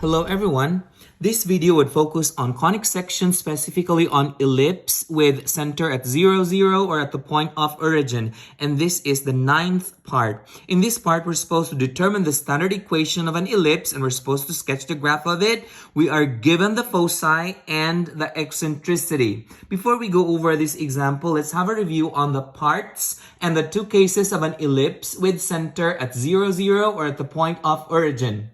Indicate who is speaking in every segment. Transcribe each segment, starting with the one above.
Speaker 1: Hello everyone. This video would focus on conic section, specifically on ellipse with center at 0, 0 or at the point of origin. And this is the 9th part. In this part, we're supposed to determine the standard equation of an ellipse and we're supposed to sketch the graph of it. We are given the foci and the eccentricity. Before we go over this example, let's have a review on the parts and the two cases of an ellipse with center at 0, 0 or at the point of origin.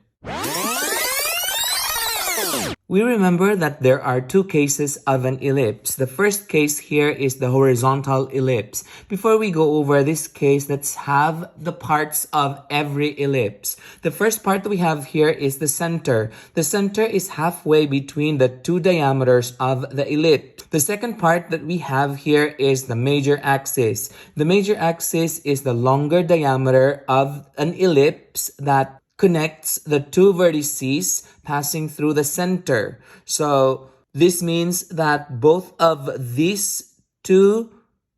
Speaker 1: We remember that there are two cases of an ellipse. The first case here is the horizontal ellipse. Before we go over this case, let's have the parts of every ellipse. The first part that we have here is the center. The center is halfway between the two diameters of the ellipse. The second part that we have here is the major axis. The major axis is the longer diameter of an ellipse that connects the two vertices passing through the center. So this means that both of these two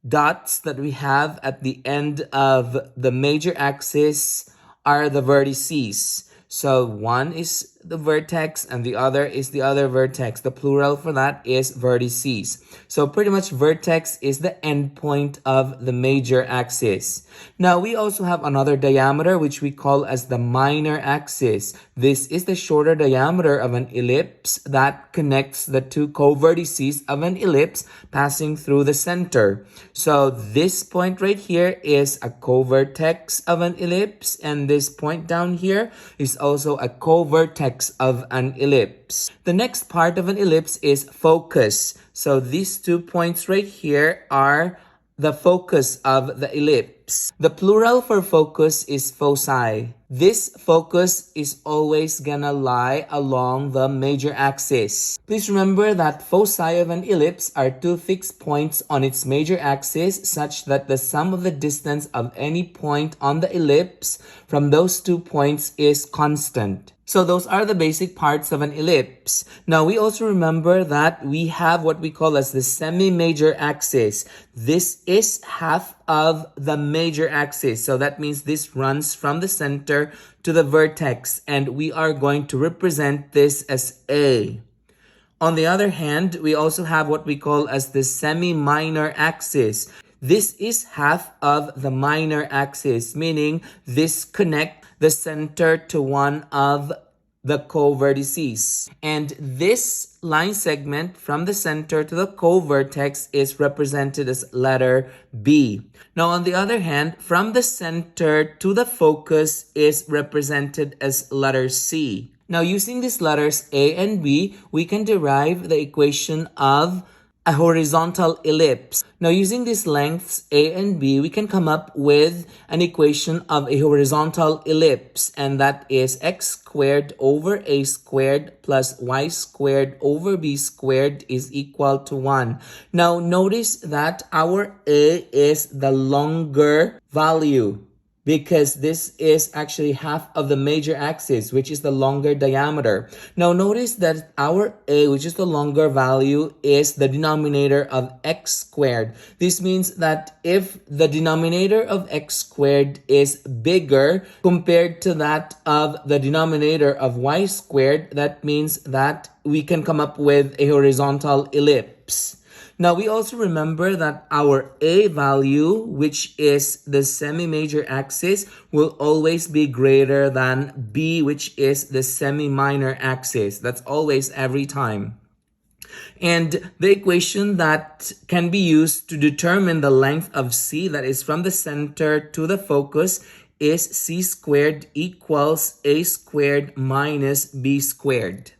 Speaker 1: dots that we have at the end of the major axis are the vertices. So one is the vertex and the other is the other vertex. The plural for that is vertices. So pretty much vertex is the end point of the major axis. Now we also have another diameter which we call as the minor axis. This is the shorter diameter of an ellipse that connects the two co-vertices of an ellipse passing through the center. So this point right here is a co-vertex of an ellipse, and this point down here is also a co-vertex of an ellipse. The next part of an ellipse is focus. So these 2 points right here are the focus of the ellipse. The plural for focus is foci. This focus is always gonna lie along the major axis. Please remember that foci of an ellipse are two fixed points on its major axis such that the sum of the distance of any point on the ellipse from those 2 points is constant. So those are the basic parts of an ellipse. Now we also remember that we have what we call as the semi-major axis. This is half of the major axis. So that means this runs from the center to the vertex, and we are going to represent this as A. On the other hand, we also have what we call as the semi-minor axis. This is half of the minor axis, meaning this connects the center to one of the co-vertices. And this line segment from the center to the co-vertex is represented as letter B. Now, on the other hand, from the center to the focus is represented as letter C. Now, using these letters A and B, we can derive the equation of a horizontal ellipse. Now, using these lengths A and B, we can come up with an equation of a horizontal ellipse, and that is x squared over a squared plus y squared over b squared is equal to 1. Now, notice that our A is the longer value, because this is actually half of the major axis, which is the longer diameter. Now, notice that our A, which is the longer value, is the denominator of x squared. This means that if the denominator of x squared is bigger compared to that of the denominator of y squared, that means that we can come up with a horizontal ellipse. Now, we also remember that our A value, which is the semi-major axis, will always be greater than B, which is the semi-minor axis. That's always every time. And the equation that can be used to determine the length of C, that is from the center to the focus, is C squared equals A squared minus B squared.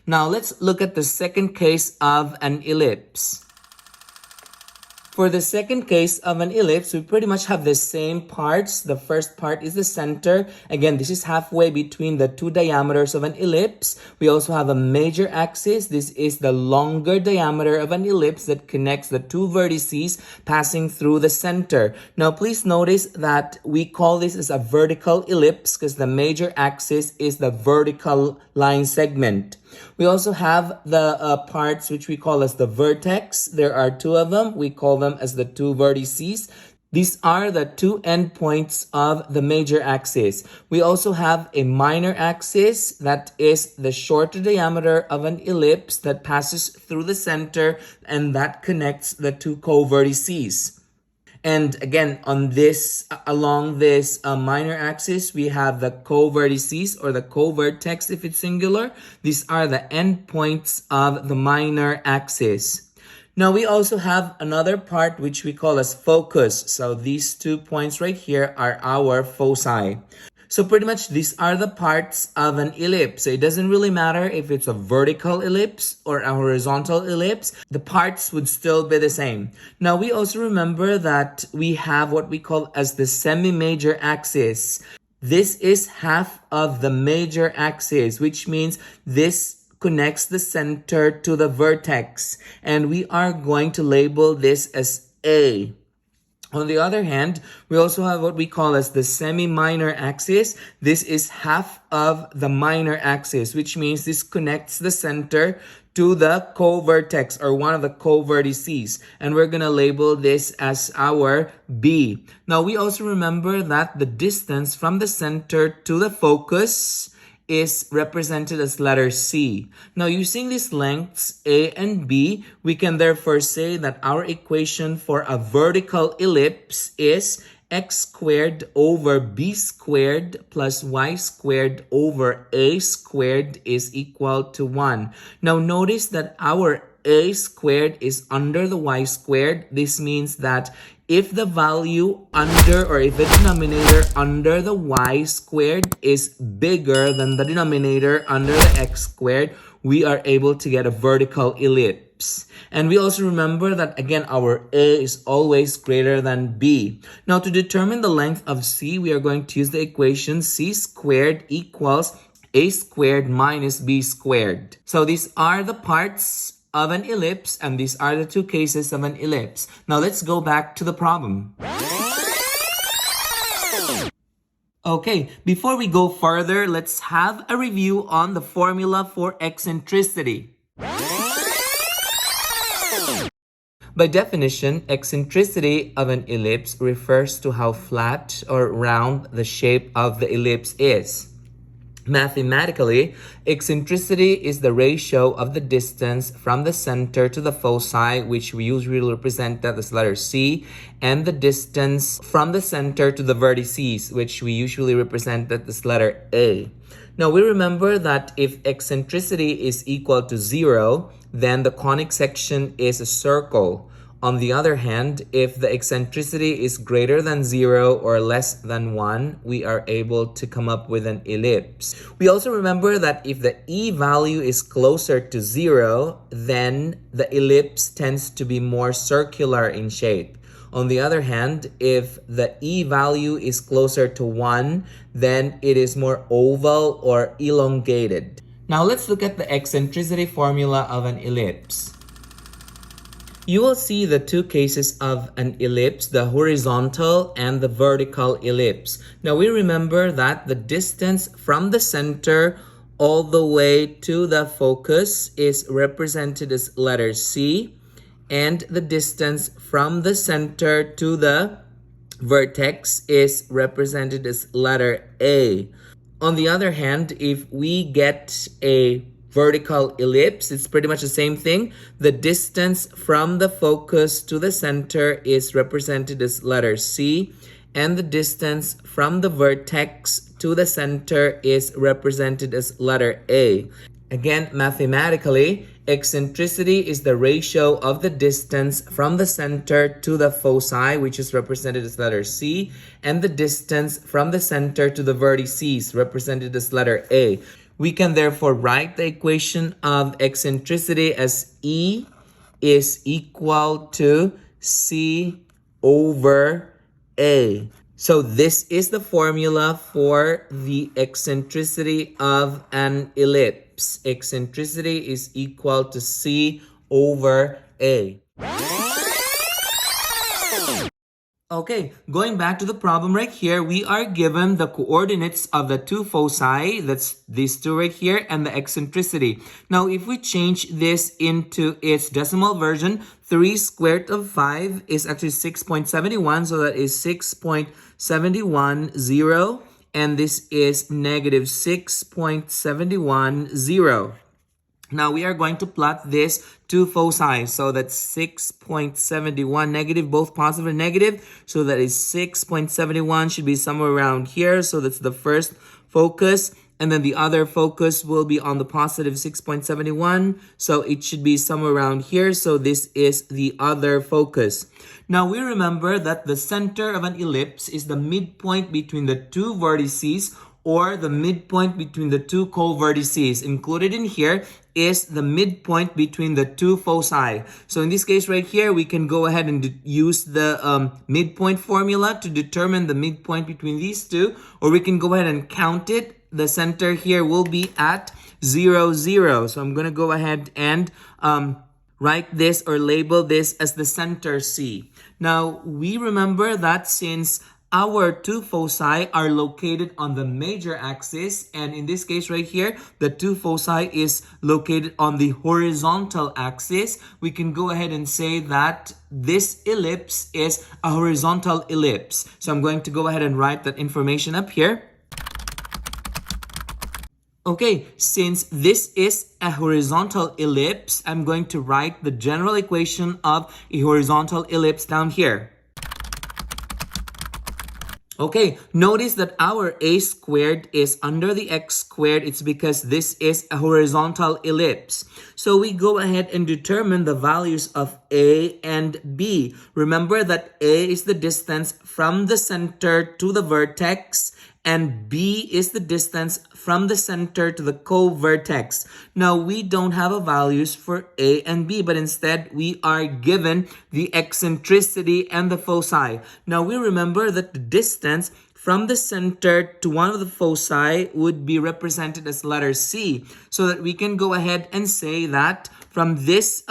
Speaker 1: Now, let's look at the second case of an ellipse. For the second case of an ellipse, we pretty much have the same parts. The first part is the center. Again, this is halfway between the two diameters of an ellipse. We also have a major axis. This is the longer diameter of an ellipse that connects the two vertices passing through the center. Now, please notice that we call this as a vertical ellipse because the major axis is the vertical line segment. We also have the parts which we call as the vertex. There are two of them. We call them as the two vertices. These are the two endpoints of the major axis. We also have a minor axis that is the shorter diameter of an ellipse that passes through the center and that connects the two co-vertices. And again, on this, along this minor axis, we have the co-vertices or the co-vertex if it's singular. These are the endpoints of the minor axis. Now we also have another part which we call as focus. So these 2 points right here are our foci. So pretty much these are the parts of an ellipse. So it doesn't really matter if it's a vertical ellipse or a horizontal ellipse. The parts would still be the same. Now we also remember that we have what we call as the semi-major axis. This is half of the major axis, which means this connects the center to the vertex. And we are going to label this as A. On the other hand, we also have what we call as the semi-minor axis. This is half of the minor axis, which means this connects the center to the co-vertex or one of the co-vertices. And we're going to label this as our B. Now, we also remember that the distance from the center to the focus is represented as letter C. Now, using these lengths A and B, we can therefore say that our equation for a vertical ellipse is x squared over b squared plus y squared over a squared is equal to 1. Now, notice that our a squared is under the y squared. This means that if the value under or if the denominator under the y squared is bigger than the denominator under the x squared, we are able to get a vertical ellipse. And we also remember that again, our A is always greater than B. Now to determine the length of C, we are going to use the equation C squared equals A squared minus B squared. So these are the parts of an ellipse, and these are the two cases of an ellipse. Now let's go back to the problem. Okay, before we go further, let's have a review on the formula for eccentricity. By definition, eccentricity of an ellipse refers to how flat or round the shape of the ellipse is. Mathematically, eccentricity is the ratio of the distance from the center to the foci, which we usually represent that as letter C, and the distance from the center to the vertices, which we usually represent that as letter A. Now, we remember that if eccentricity is equal to 0, then the conic section is a circle. On the other hand, if the eccentricity is greater than 0 or less than 1, we are able to come up with an ellipse. We also remember that if the E value is closer to 0, then the ellipse tends to be more circular in shape. On the other hand, if the E value is closer to 1, then it is more oval or elongated. Now let's look at the eccentricity formula of an ellipse. You will see the two cases of an ellipse, the horizontal and the vertical ellipse. Now we remember that the distance from the center all the way to the focus is represented as letter C, and the distance from the center to the vertex is represented as letter A. On the other hand, if we get a vertical ellipse, it's pretty much the same thing. The distance from the focus to the center is represented as letter C, and the distance from the vertex to the center is represented as letter A. Again, mathematically, eccentricity is the ratio of the distance from the center to the foci, which is represented as letter C, and the distance from the center to the vertices, represented as letter A. We can therefore write the equation of eccentricity as E is equal to C over A. So this is the formula for the eccentricity of an ellipse. Eccentricity is equal to C over A. Okay, going back to the problem right here, we are given the coordinates of the two foci, that's these two right here, and the eccentricity. Now, if we change this into its decimal version, 3 squared of 5 is actually 6.71, so that is 6.710, and this is negative 6.710. Now we are going to plot this two foci. So that's 6.71 negative, both positive and negative. So that is 6.71 should be somewhere around here. So that's the first focus. And then the other focus will be on the positive 6.71. So it should be somewhere around here. So this is the other focus. Now we remember that the center of an ellipse is the midpoint between the two vertices, or the midpoint between the two co-vertices. Included in here is the midpoint between the two foci. So in this case right here, we can go ahead and use the midpoint formula to determine the midpoint between these two, or we can go ahead and count it. The center here will be at 0, 0. So I'm going to go ahead and write this or label this as the center C. Now, we remember that since our two foci are located on the major axis, and in this case right here, the two foci is located on the horizontal axis, we can go ahead and say that this ellipse is a horizontal ellipse. So I'm going to go ahead and write that information up here. Okay, since this is a horizontal ellipse, I'm going to write the general equation of a horizontal ellipse down here. Okay, notice that our a squared is under the x squared. It's because this is a horizontal ellipse. So we go ahead and determine the values of a and b. Remember that a is the distance from the center to the vertex, and b is the distance from the center to the co-vertex. Now, we don't have a values for a and b, but instead we are given the eccentricity and the foci. Now, we remember that the distance from the center to one of the foci would be represented as letter C, so that we can go ahead and say that from this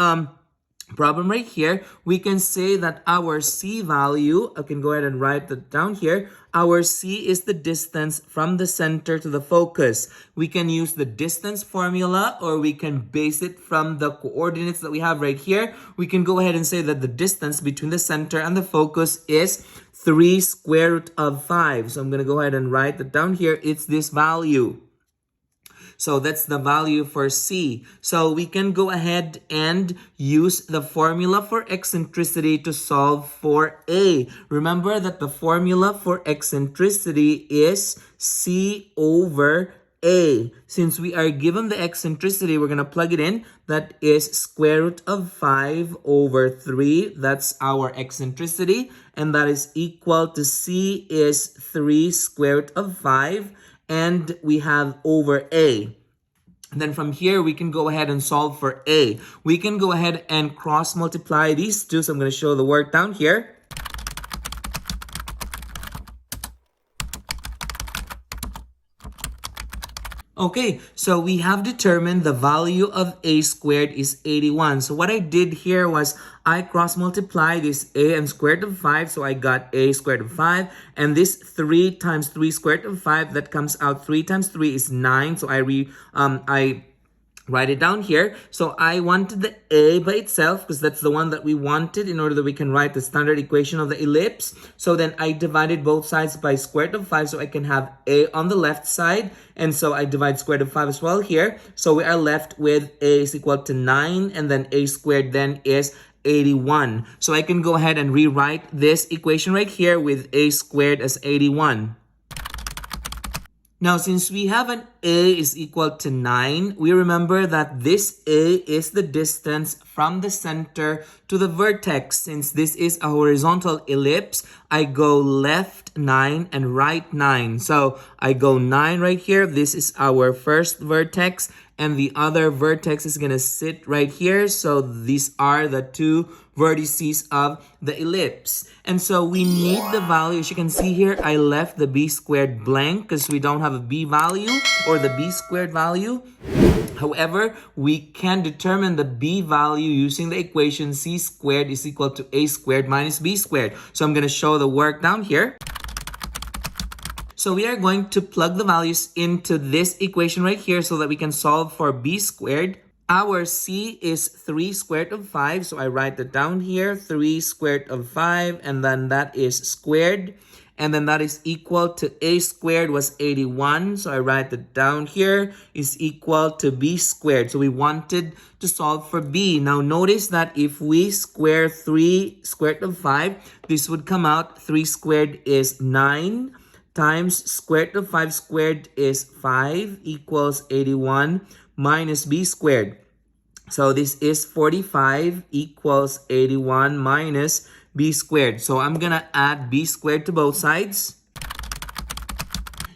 Speaker 1: problem right here, we can say that our C value, I can go ahead and write that down here. Our C is the distance from the center to the focus. We can use the distance formula, or we can base it from the coordinates that we have right here. We can go ahead and say that the distance between the center and the focus is 3 square root of 5. So I'm going to go ahead and write that down here. It's this value. So that's the value for C. So we can go ahead and use the formula for eccentricity to solve for A. Remember that the formula for eccentricity is C over A. Since we are given the eccentricity, we're going to plug it in. That is square root of 5 over 3. That's our eccentricity. And that is equal to C is 3 square root of 5. And we have over A. And then from here, we can go ahead and solve for A. We can go ahead and cross multiply these two. So I'm going to show the work down here. Okay, so we have determined the value of a squared is 81. So what I did here was I cross multiply this a and squared of 5. So I got a squared of 5. And this 3 times 3 squared of 5, that comes out 3 times 3 is 9. So I write it down here. So I wanted the a by itself because that's the one that we wanted in order that we can write the standard equation of the ellipse. So then I divided both sides by square root of 5 so I can have a on the left side. And so I divide square root of 5 as well here. So we are left with a is equal to 9, and then a squared then is 81. So I can go ahead and rewrite this equation right here with a squared as 81. Now, since we have an a is equal to 9, we remember that this a is the distance from the center to the vertex. Since this is a horizontal ellipse, I go left 9 and right 9. So I go 9 right here. This is our first vertex, and the other vertex is going to sit right here. So these are the two vertices of the ellipse. And so we need the value. As you can see here, I left the b squared blank because we don't have a b value or the b squared value. However, we can determine the b value using the equation c squared is equal to a squared minus b squared. So I'm going to show the work down here. So we are going to plug the values into this equation right here so that we can solve for b squared. Our c is 3 squared root of 5. So I write that down here, 3 squared root of 5, and then that is squared. And then that is equal to a squared was 81. So I write that down here is equal to b squared. So we wanted to solve for b. Now notice that if we square 3 squared root of 5, this would come out 3 squared is 9 times square root of 5 squared is 5 equals 81 minus b squared. So this is 45 equals 81 minus b squared. So I'm going to add b squared to both sides.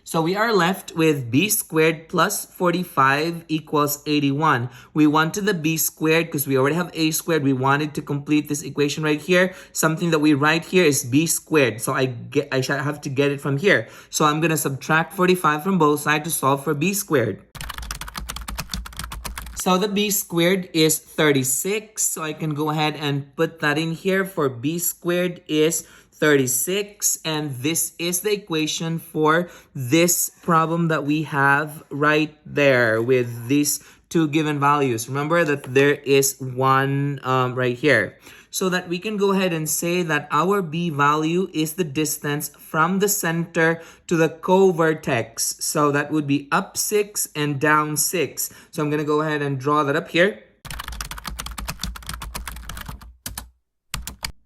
Speaker 1: So we are left with b squared plus 45 equals 81. We wanted the b squared because we already have a squared. We wanted to complete this equation right here. Something that we write here is b squared. So I shall have to get it from here. So I'm going to subtract 45 from both sides to solve for b squared. So the b squared is 36. So I can go ahead and put that in here for b squared is 36. And this is the equation for this problem that we have right there with these two given values. Remember that there is one right here. So that we can go ahead and say that our b value is the distance from the center to the co vertex. So that would be up 6 and down 6. So I'm going to go ahead and draw that up here.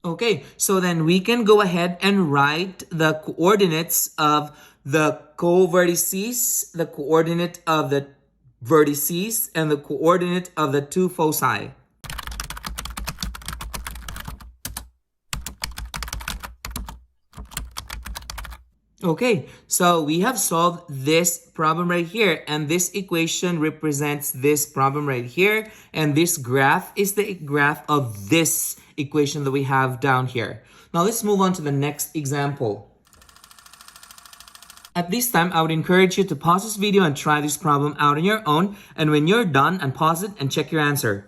Speaker 1: Okay, so then we can go ahead and write the coordinates of the co-vertices, the coordinate of the vertices, and the coordinate of the two foci. Okay, so we have solved this problem right here, and this equation represents this problem right here, and this graph is the graph of this equation that we have down here. Now let's move on to the next example. At this time, I would encourage you to pause this video and try this problem out on your own, and when you're done, unpause it and check your answer.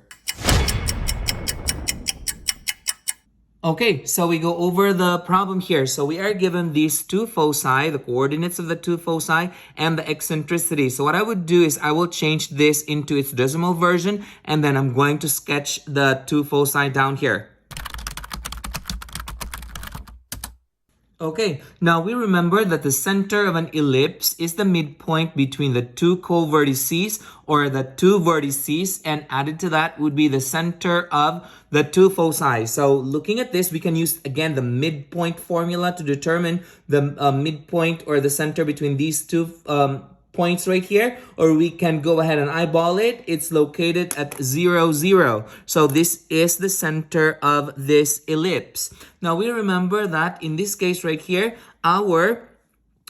Speaker 1: Okay, so we go over the problem here. So we are given these two foci, the coordinates of the two foci, and the eccentricity. So what I would do is I will change this into its decimal version, and then I'm going to sketch the two foci down here. Okay, now we remember that the center of an ellipse is the midpoint between the two co-vertices or the two vertices, and added to that would be the center of the two foci. So looking at this, we can use again the midpoint formula to determine the midpoint or the center between these two points right here, or we can go ahead and eyeball it. It's located at 0, 0. So this is the center of this ellipse. Now we remember that in this case right here, our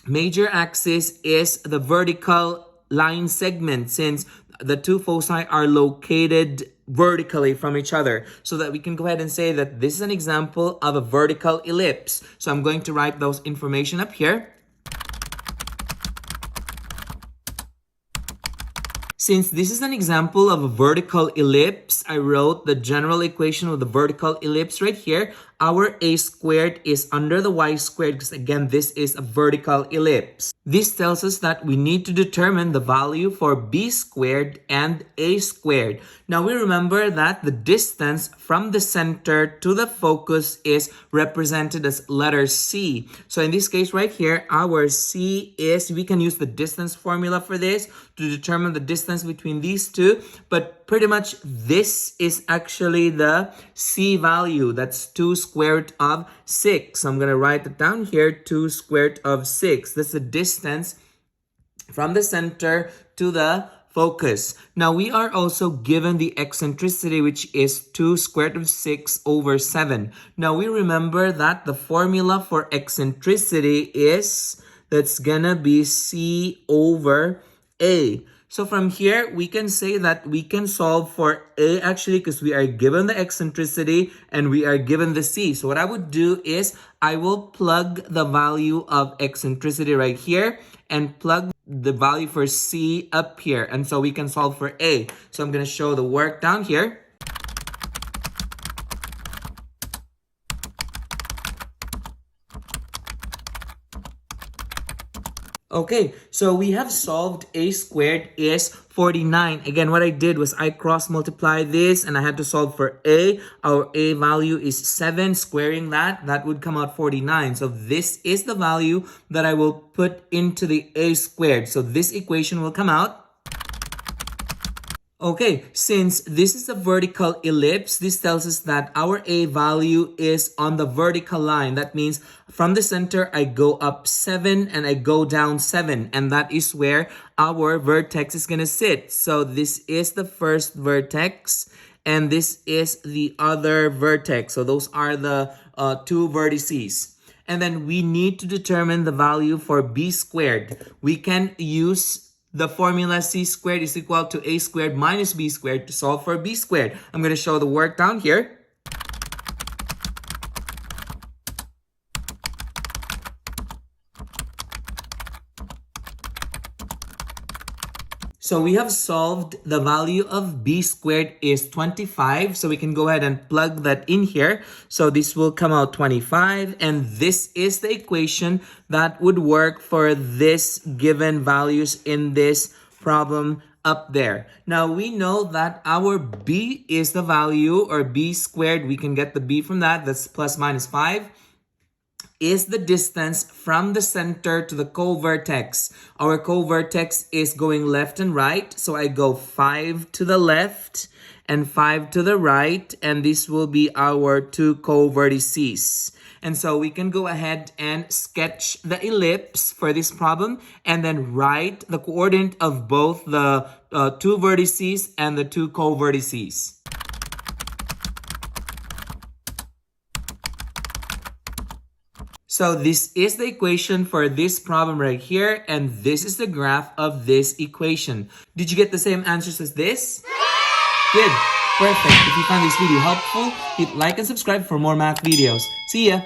Speaker 1: major axis is the vertical line segment, since the two foci are located vertically from each other, so that we can go ahead and say that this is an example of a vertical ellipse. So I'm going to write those information up here. Since this is an example of a vertical ellipse, I wrote the general equation of the vertical ellipse right here. Our a squared is under the y squared because again, this is a vertical ellipse. This tells us that we need to determine the value for b squared and a squared. Now we remember that the distance from the center to the focus is represented as letter c. So in this case right here, our c is, we can use the distance formula for this to determine the distance between these two, but pretty much this is actually the c value. That's 2 square root of 6. So I'm going to write it down here, 2 square root of 6. That's the distance from the center to the focus. Now we are also given the eccentricity, which is 2 square root of 6 over 7. Now we remember that the formula for eccentricity is, that's gonna be c over a. So from here, we can say that we can solve for a actually because we are given the eccentricity and we are given the c. So what I would do is I will plug the value of eccentricity right here and plug the value for C up here. And so we can solve for A. So I'm going to show the work down here. Okay, so we have solved a squared is 49. Again, what I did was I cross multiply this and I had to solve for a. Our a value is 7. Squaring that would come out 49. So this is the value that I will put into the a squared. So this equation will come out. Okay, since this is a vertical ellipse, this tells us that our A value is on the vertical line. That means from the center, I go up 7 and I go down 7. And that is where our vertex is going to sit. So this is the first vertex and this is the other vertex. So those are the two vertices. And then we need to determine the value for B squared. We can use the formula C squared is equal to A squared minus B squared to solve for B squared. I'm going to show the work down here. So we have solved the value of B squared is 25. So we can go ahead and plug that in here. So this will come out 25. And this is the equation that would work for this given values in this problem up there. Now we know that our B is the value, or B squared, we can get the B from that. That's plus minus 5. Is the distance from the center to the co vertex. Our co vertex is going left and right. So I go 5 to the left and 5 to the right. And this will be our two co vertices. And so we can go ahead and sketch the ellipse for this problem and then write the coordinate of both the two vertices and the two co vertices. So this is the equation for this problem right here, and this is the graph of this equation. Did you get the same answers as this? Good. Perfect. If you found this video helpful, hit like and subscribe for more math videos. See ya!